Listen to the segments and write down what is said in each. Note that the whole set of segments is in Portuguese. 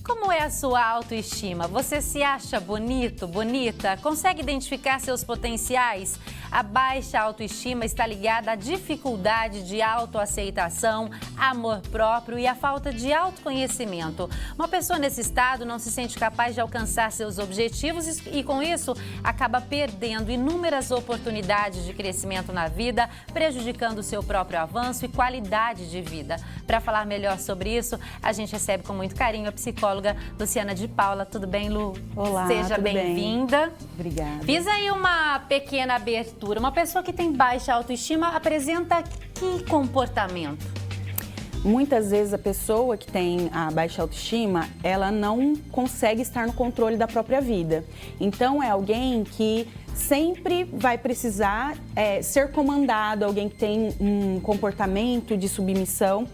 Como é a sua autoestima? Você se acha bonito, bonita? Consegue identificar seus potenciais? A baixa autoestima está ligada à dificuldade de autoaceitação, amor próprio e à falta de autoconhecimento. Uma pessoa nesse estado não se sente capaz de alcançar seus objetivos e, com isso, acaba perdendo inúmeras oportunidades de crescimento na vida, prejudicando o seu próprio avanço e qualidade de vida. Para falar melhor sobre isso, a gente recebe com muito carinho a psicóloga Luciana de Paula. Tudo bem, Lu? Olá, seja bem-vinda. Obrigada. Fiz aí uma pequena abertura. Uma pessoa que tem baixa autoestima apresenta que comportamento? Muitas vezes a pessoa que tem a baixa autoestima, ela não consegue estar no controle da própria vida. Então é alguém que sempre vai precisar ser comandado, alguém que tem um comportamento de submissão.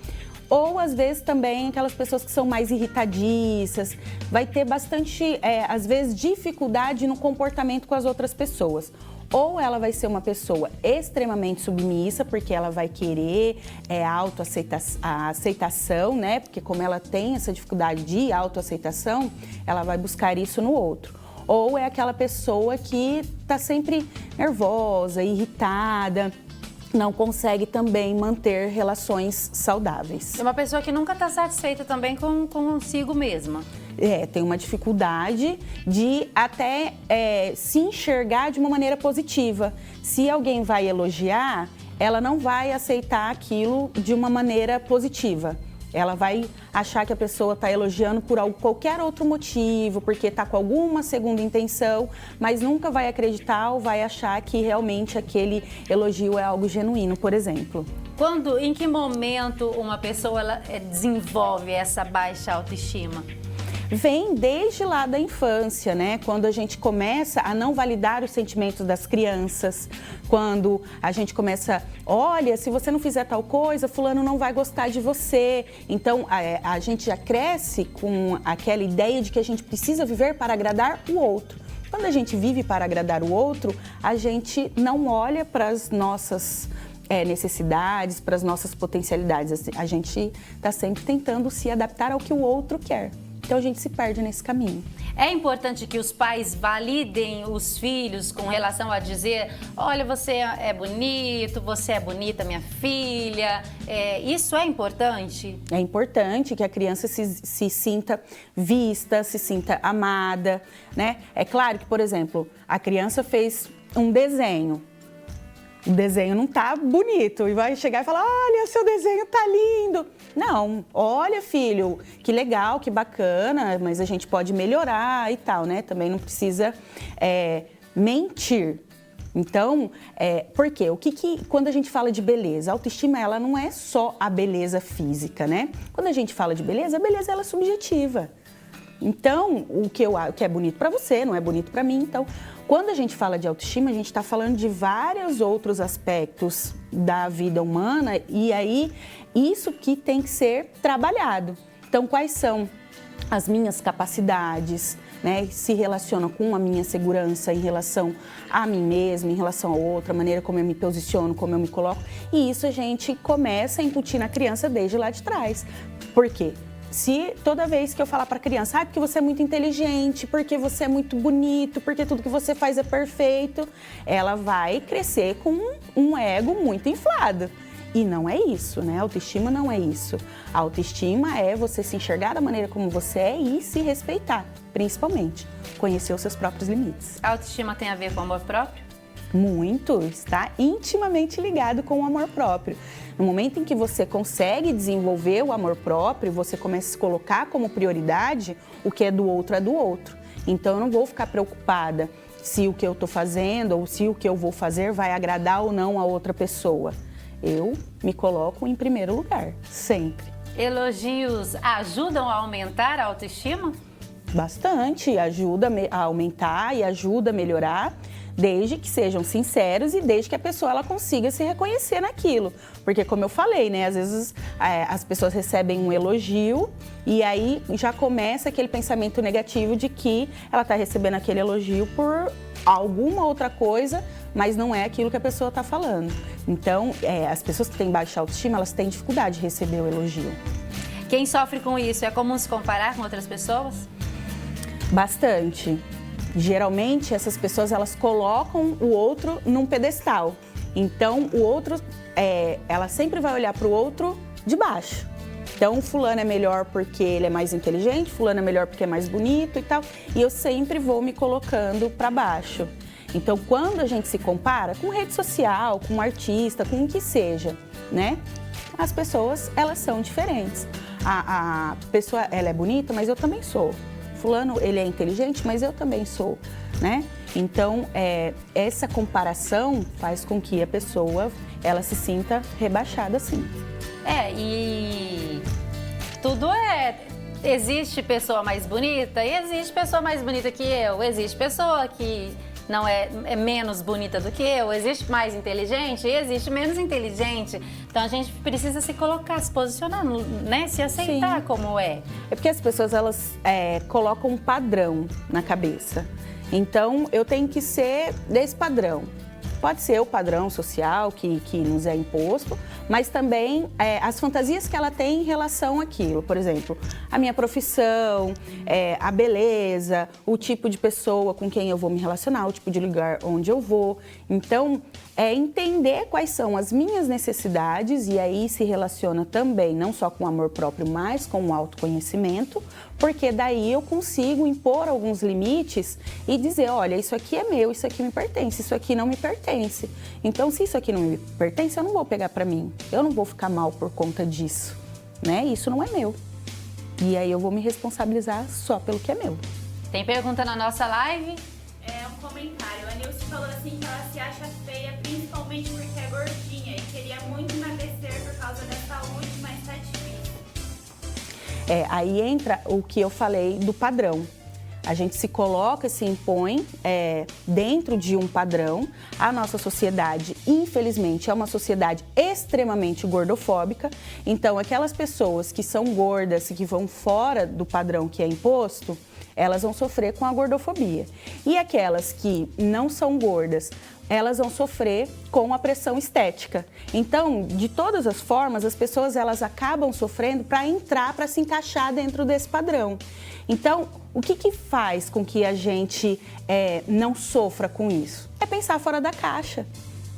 Ou, às vezes, também aquelas pessoas que são mais irritadiças, vai ter bastante, às vezes, dificuldade no comportamento com as outras pessoas. Ou ela vai ser uma pessoa extremamente submissa, porque ela vai querer a aceitação, né? Porque como ela tem essa dificuldade de autoaceitação, ela vai buscar isso no outro. Ou é aquela pessoa que está sempre nervosa, irritada, não consegue também manter relações saudáveis. É uma pessoa que nunca está satisfeita também consigo mesma. Tem uma dificuldade de até se enxergar de uma maneira positiva. Se alguém vai elogiar, ela não vai aceitar aquilo de uma maneira positiva. Ela vai achar que a pessoa está elogiando por qualquer outro motivo, porque está com alguma segunda intenção, mas nunca vai acreditar ou vai achar que realmente aquele elogio é algo genuíno, por exemplo. Em que momento uma pessoa desenvolve essa baixa autoestima? Vem desde lá da infância, né? Quando a gente começa a não validar os sentimentos das crianças, quando a gente começa, olha, se você não fizer tal coisa, fulano não vai gostar de você. Então, a gente já cresce com aquela ideia de que a gente precisa viver para agradar o outro. Quando a gente vive para agradar o outro, a gente não olha para as nossas necessidades, para as nossas potencialidades. A gente está sempre tentando se adaptar ao que o outro quer. Então a gente se perde nesse caminho. É importante que os pais validem os filhos com relação a dizer, olha, você é bonito, você é bonita, minha filha. Isso é importante? É importante que a criança se sinta vista, se sinta amada, né? É claro que, por exemplo, a criança fez um desenho. O desenho não tá bonito e vai chegar e falar, olha, seu desenho tá lindo. Não, olha, filho, que legal, que bacana, mas a gente pode melhorar e tal, né? Também não precisa mentir. Então, por quê? Quando a gente fala de beleza, a autoestima, ela não é só a beleza física, né? Quando a gente fala de beleza, a beleza ela é subjetiva. Então, o que é bonito para você não é bonito para mim. Então, quando a gente fala de autoestima, a gente está falando de vários outros aspectos da vida humana e aí isso que tem que ser trabalhado. Então, quais são as minhas capacidades, né? Se relaciona com a minha segurança em relação a mim mesma, em relação a outra, a maneira como eu me posiciono, como eu me coloco. E isso a gente começa a incutir na criança desde lá de trás. Por quê? Se toda vez que eu falar para a criança, porque você é muito inteligente, porque você é muito bonito, porque tudo que você faz é perfeito, ela vai crescer com um ego muito inflado. E não é isso, né? A autoestima não é isso. A autoestima é você se enxergar da maneira como você é e se respeitar, principalmente. Conhecer os seus próprios limites. A autoestima tem a ver com amor próprio? Muito, está intimamente ligado com o amor próprio. No momento em que você consegue desenvolver o amor próprio, você começa a se colocar como prioridade, o que é do outro é do outro. Então eu não vou ficar preocupada se o que eu estou fazendo ou se o que eu vou fazer vai agradar ou não a outra pessoa. Eu me coloco em primeiro lugar, sempre. Elogios ajudam a aumentar a autoestima? Bastante, ajuda a aumentar e ajuda a melhorar, desde que sejam sinceros e desde que a pessoa ela consiga se reconhecer naquilo. Porque, como eu falei, né, às vezes as pessoas recebem um elogio e aí já começa aquele pensamento negativo de que ela está recebendo aquele elogio por alguma outra coisa, mas não é aquilo que a pessoa está falando. Então, as pessoas que têm baixa autoestima, elas têm dificuldade de receber o elogio. Quem sofre com isso, é comum se comparar com outras pessoas? Bastante. Geralmente, essas pessoas, elas colocam o outro num pedestal. Então, o outro, ela sempre vai olhar para o outro de baixo. Então, fulano é melhor porque ele é mais inteligente, fulano é melhor porque é mais bonito e tal. E eu sempre vou me colocando para baixo. Então, quando a gente se compara com rede social, com um artista, com o que seja, né? As pessoas, elas são diferentes. A pessoa, ela é bonita, mas eu também sou. Fulano, ele é inteligente, mas eu também sou, né? Então, essa comparação faz com que a pessoa, ela se sinta rebaixada, sim. E tudo existe pessoa mais bonita e existe pessoa mais bonita que eu, existe pessoa que não é menos bonita do que eu, existe mais inteligente e existe menos inteligente. Então a gente precisa se colocar, se posicionar, né? Se aceitar. Sim. Como é. É porque as pessoas, elas colocam um padrão na cabeça. Então eu tenho que ser desse padrão. Pode ser o padrão social que nos é imposto, mas também as fantasias que ela tem em relação àquilo. Por exemplo, a minha profissão, a beleza, o tipo de pessoa com quem eu vou me relacionar, o tipo de lugar onde eu vou. Então, entender quais são as minhas necessidades, e aí se relaciona também não só com o amor próprio, mas com o autoconhecimento, porque daí eu consigo impor alguns limites e dizer, olha, isso aqui é meu, isso aqui me pertence, isso aqui não me pertence. Então, se isso aqui não me pertence, eu não vou pegar pra mim, eu não vou ficar mal por conta disso, né? Isso não é meu. E aí eu vou me responsabilizar só pelo que é meu. Tem pergunta na nossa live? Um comentário. A Nilce falou assim que ela se acha feia, principalmente porque é gordinha e queria muito emagrecer por causa da saúde, mas tá difícil. Aí entra o que eu falei do padrão. A gente se coloca, se impõe dentro de um padrão. A nossa sociedade, infelizmente, é uma sociedade extremamente gordofóbica. Então, aquelas pessoas que são gordas, que vão fora do padrão que é imposto, elas vão sofrer com a gordofobia. E aquelas que não são gordas, elas vão sofrer com a pressão estética. Então, de todas as formas, as pessoas, elas acabam sofrendo para entrar, para se encaixar dentro desse padrão. Então, o que faz com que a gente não sofra com isso? É pensar fora da caixa,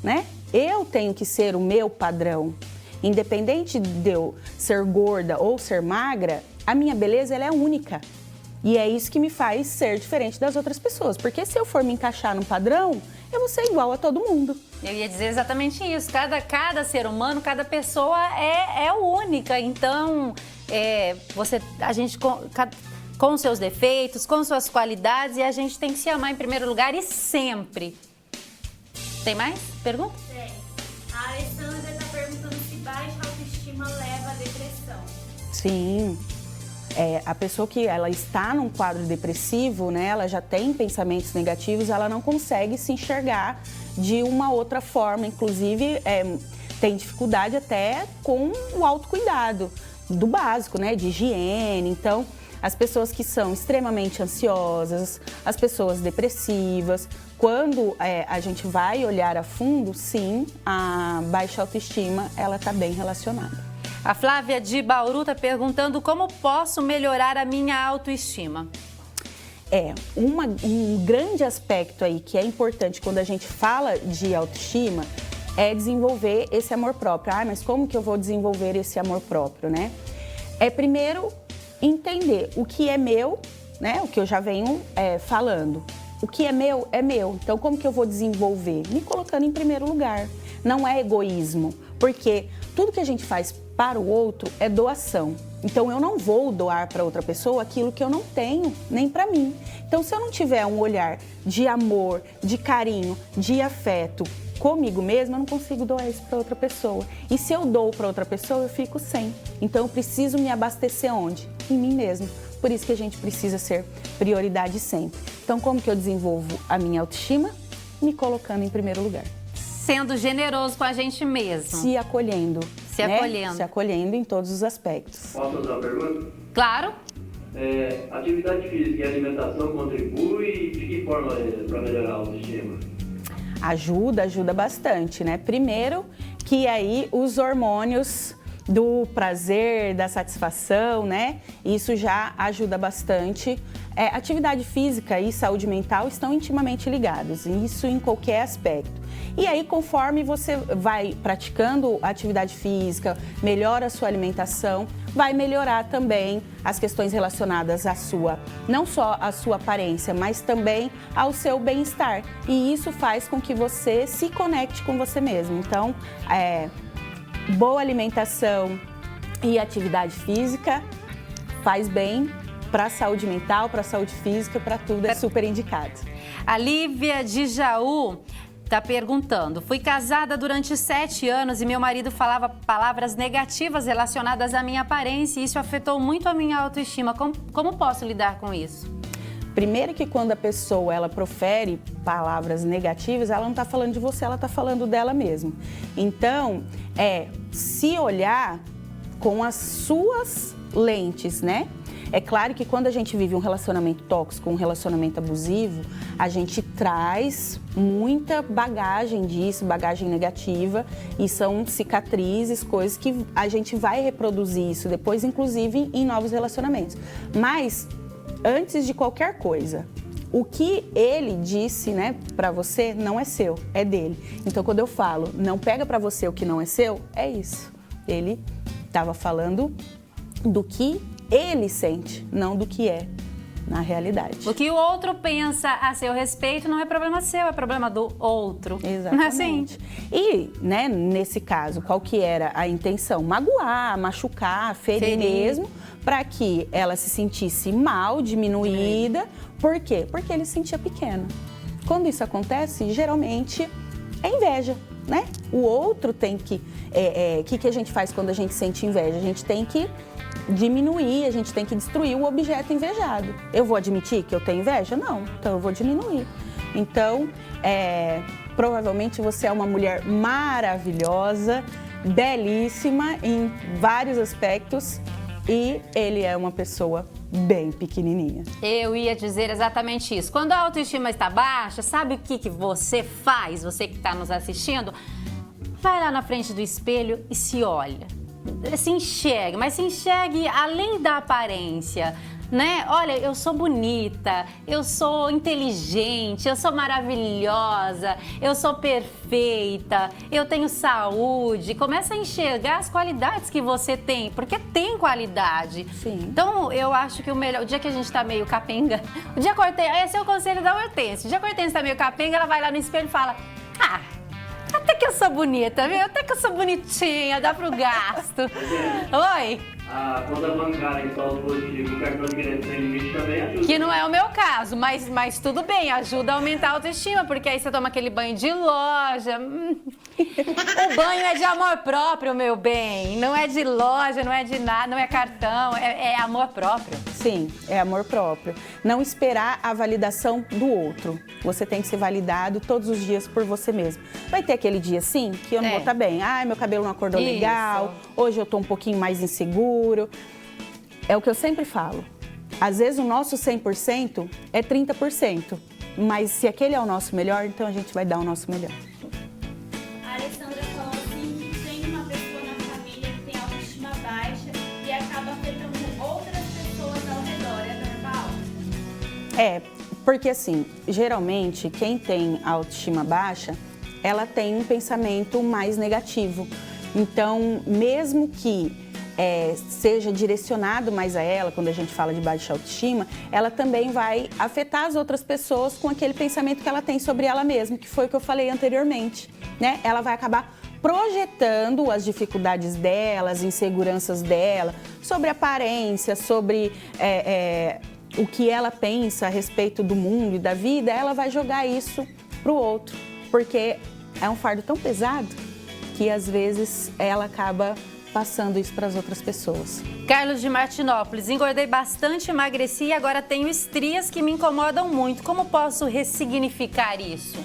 né? Eu tenho que ser o meu padrão. Independente de eu ser gorda ou ser magra, a minha beleza, ela é única. E é isso que me faz ser diferente das outras pessoas. Porque se eu for me encaixar num padrão, eu vou ser igual a todo mundo. Eu ia dizer exatamente isso. Cada ser humano, cada pessoa é única. Então, a gente com seus defeitos, com suas qualidades, e a gente tem que se amar em primeiro lugar e sempre. Tem mais? Pergunta? Tem. A Alessandra está perguntando se baixa autoestima leva à depressão. Sim. A pessoa que ela está num quadro depressivo, né, ela já tem pensamentos negativos, ela não consegue se enxergar de uma outra forma. Inclusive, tem dificuldade até com o autocuidado do básico, né, de higiene. Então, as pessoas que são extremamente ansiosas, as pessoas depressivas, quando a gente vai olhar a fundo, sim, a baixa autoestima, ela está bem relacionada. A Flávia de Bauru está perguntando como posso melhorar a minha autoestima. Um grande aspecto aí que é importante quando a gente fala de autoestima é desenvolver esse amor próprio. Mas como que eu vou desenvolver esse amor próprio, né? Primeiro entender o que é meu, né? O que eu já venho falando. O que é meu, é meu. Então, como que eu vou desenvolver? Me colocando em primeiro lugar. Não é egoísmo, porque tudo que a gente faz para o outro é doação. Então, eu não vou doar para outra pessoa aquilo que eu não tenho, nem para mim. Então, se eu não tiver um olhar de amor, de carinho, de afeto comigo mesma, eu não consigo doar isso para outra pessoa. E se eu dou para outra pessoa, eu fico sem. Então, eu preciso me abastecer onde? Em mim mesma. Por isso que a gente precisa ser prioridade sempre. Então, como que eu desenvolvo a minha autoestima? Me colocando em primeiro lugar. Sendo generoso com a gente mesmo. Se acolhendo. Se acolhendo. Se acolhendo em todos os aspectos. Posso fazer uma pergunta? Claro. Atividade física e alimentação contribui de que forma para melhorar a autoestima? Ajuda bastante, né? Primeiro que aí os hormônios do prazer, da satisfação, né? Isso já ajuda bastante. Atividade física e saúde mental estão intimamente ligados, isso em qualquer aspecto. E aí, conforme você vai praticando atividade física, melhora a sua alimentação, vai melhorar também as questões relacionadas à sua, não só à sua aparência, mas também ao seu bem-estar. E isso faz com que você se conecte com você mesmo. Então, boa alimentação e atividade física faz bem para a saúde mental, para a saúde física, para tudo, é super indicado. A Lívia de Jaú está perguntando: fui casada durante 7 anos e meu marido falava palavras negativas relacionadas à minha aparência e isso afetou muito a minha autoestima. Como posso lidar com isso? Primeiro que quando a pessoa ela profere palavras negativas, ela não está falando de você, ela está falando dela mesma. Então, se olhar com as suas lentes, né? É claro que quando a gente vive um relacionamento tóxico, um relacionamento abusivo, a gente traz muita bagagem disso, bagagem negativa, e são cicatrizes, coisas que a gente vai reproduzir isso depois, inclusive em novos relacionamentos. Mas, antes de qualquer coisa, o que ele disse, né, para você não é seu, é dele. Então, quando eu falo, não pega para você o que não é seu, é isso. Ele estava falando do que ele sente, não do que é na realidade. O que o outro pensa a seu respeito não é problema seu, é problema do outro. Exatamente. Não é assim? E, né, nesse caso, qual que era a intenção? Magoar, machucar, ferir mesmo, para que ela se sentisse mal, diminuída. Por quê? Porque ele se sentia pequeno. Quando isso acontece, geralmente é inveja, né? O outro tem que... que a gente faz quando a gente sente inveja? A gente tem que diminuir, a gente tem que destruir o objeto invejado. Eu vou admitir que eu tenho inveja? Não, então eu vou diminuir. Então, provavelmente você é uma mulher maravilhosa, belíssima em vários aspectos e ele é uma pessoa bem pequenininha. Eu ia dizer exatamente isso. Quando a autoestima está baixa, sabe o que você faz, você que está nos assistindo? Vai lá na frente do espelho e se olha. Se enxergue, mas se enxergue além da aparência, né? Olha, eu sou bonita, eu sou inteligente, eu sou maravilhosa, eu sou perfeita, eu tenho saúde. Começa a enxergar as qualidades que você tem, porque tem qualidade. Sim. Então, eu acho que o melhor, o dia que a gente tá meio capenga, esse é o conselho da Hortência. O dia que a Hortência tá meio capenga, ela vai lá no espelho e fala: até que eu sou bonita, viu? Até que eu sou bonitinha, dá pro gasto. Oi? A conta bancária em saldo positivo, o cartão de crédito sem limite também ajuda. Que não é o meu caso, mas tudo bem, ajuda a aumentar a autoestima, porque aí você toma aquele banho de loja. O banho é de amor próprio, meu bem. Não é de loja, não é de nada, não é cartão, é amor próprio. Sim, é amor próprio. Não esperar a validação do outro. Você tem que ser validado todos os dias por você mesmo. Vai ter aquele dia, sim, que eu não vou estar bem. Ai, meu cabelo não acordou legal, hoje eu tô um pouquinho mais inseguro. É o que eu sempre falo. Às vezes o nosso 100% é 30%. Mas se aquele é o nosso melhor, então a gente vai dar o nosso melhor. A Alessandra falou assim que tem uma pessoa na família que tem autoestima baixa e acaba afetando outras pessoas ao redor. É normal? Porque assim, geralmente quem tem autoestima baixa, ela tem um pensamento mais negativo. Então, mesmo que seja direcionado mais a ela, quando a gente fala de baixa autoestima, ela também vai afetar as outras pessoas com aquele pensamento que ela tem sobre ela mesma, que foi o que eu falei anteriormente, né? Ela vai acabar projetando as dificuldades dela, as inseguranças dela, sobre aparência, sobre o que ela pensa a respeito do mundo e da vida, ela vai jogar isso pro outro, porque é um fardo tão pesado que às vezes ela acaba passando isso para as outras pessoas. Carlos de Martinópolis: engordei bastante, emagreci e agora tenho estrias que me incomodam muito. Como posso ressignificar isso?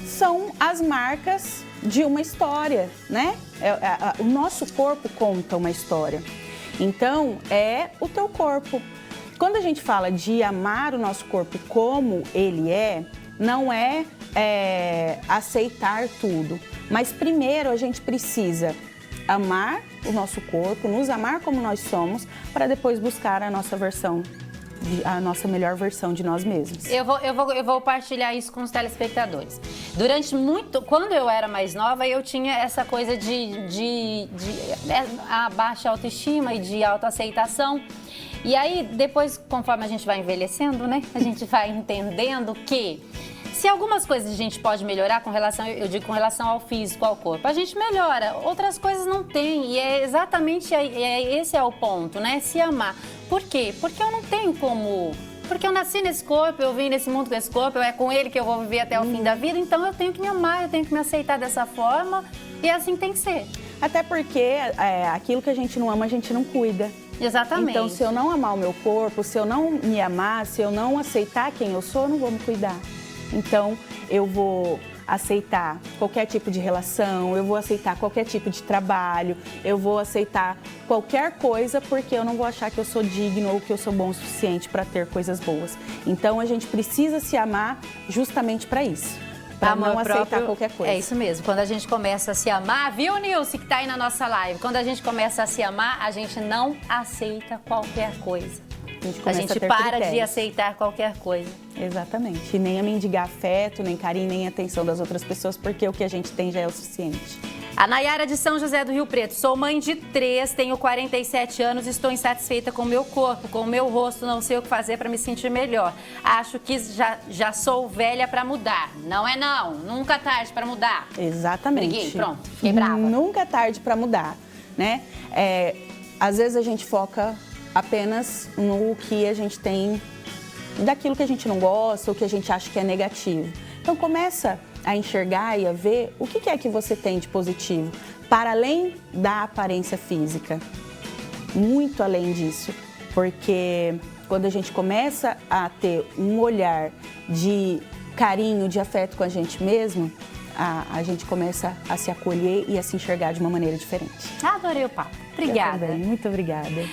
São as marcas de uma história, né? O nosso corpo conta uma história. Então, é o teu corpo. Quando a gente fala de amar o nosso corpo como ele é, não é aceitar tudo. Mas primeiro a gente precisa amar o nosso corpo, nos amar como nós somos, para depois buscar a nossa melhor versão de nós mesmos. Eu vou partilhar isso com os telespectadores. Quando eu era mais nova, eu tinha essa coisa de a baixa autoestima e de autoaceitação. E aí, depois, conforme a gente vai envelhecendo, né, a gente vai entendendo que se algumas coisas a gente pode melhorar com relação ao físico, ao corpo, a gente melhora. Outras coisas não tem. E é exatamente esse é o ponto, né? Se amar. Por quê? Porque eu não tenho como... Porque eu nasci nesse corpo, eu vim nesse mundo com esse corpo, é com ele que eu vou viver até o fim da vida, então eu tenho que me amar, eu tenho que me aceitar dessa forma e assim tem que ser. Até porque aquilo que a gente não ama, a gente não cuida. Exatamente. Então, se eu não amar o meu corpo, se eu não me amar, se eu não aceitar quem eu sou, eu não vou me cuidar. Então, eu vou aceitar qualquer tipo de relação, eu vou aceitar qualquer tipo de trabalho, eu vou aceitar qualquer coisa porque eu não vou achar que eu sou digno ou que eu sou bom o suficiente para ter coisas boas. Então, a gente precisa se amar justamente para isso. Para não aceitar qualquer coisa. É isso mesmo. Quando a gente começa a se amar, viu, Nilce, que tá aí na nossa live? Quando a gente começa a se amar, a gente não aceita qualquer coisa. A gente para de aceitar qualquer coisa. Exatamente. E nem a mendigar afeto, nem carinho, nem atenção das outras pessoas, porque o que a gente tem já é o suficiente. A Nayara de São José do Rio Preto. Sou mãe de 3, tenho 47 anos, estou insatisfeita com o meu corpo, com o meu rosto, não sei o que fazer para me sentir melhor. Acho que já sou velha para mudar. Não é não, nunca é tarde para mudar. Exatamente. Briguei, pronto, fiquei brava. Nunca é tarde para mudar, né? Às vezes a gente foca apenas no que a gente tem, daquilo que a gente não gosta, ou que a gente acha que é negativo. Então começa a enxergar e a ver o que é que você tem de positivo, para além da aparência física, muito além disso, porque quando a gente começa a ter um olhar de carinho, de afeto com a gente mesmo, a gente começa a se acolher e a se enxergar de uma maneira diferente. Adorei o papo. Obrigada. Eu também. Muito obrigada.